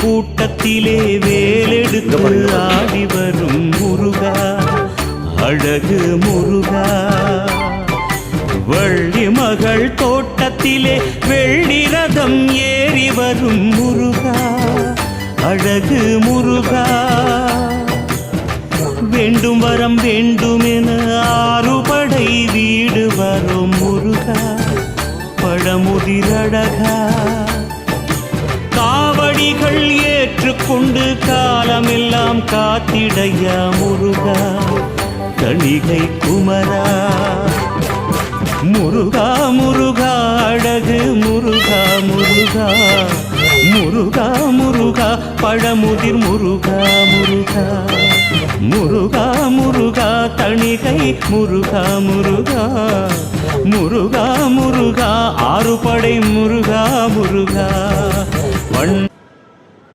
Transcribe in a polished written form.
கூட்டத்திலே வேலெடுத்து ஆடி வரும் முருகா, அழகு முருகா. வள்ளி மகள் தோட்டத்திலே வெள்ளி ரதம் ஏறி வரும் முருகா, அழகு முருகா. வேண்டும் வரம் வேண்டுமென ஆறுபடை வீடு வரும் முருகா, பழமுதிரழகா. காவடிகள் ஏற்றுக்கொண்டு காலமெல்லாம் காத்திடையா முருகா, கணிகை குமரா. முருகா முருகா அழகு முருகா முருகா, முருகா முருகா பழமுதிர் முருகா முருகா, முருகா முருகா தணிகை முருகா முருகா, முருகா முருகா ஆறுபடை முருகா முருகா.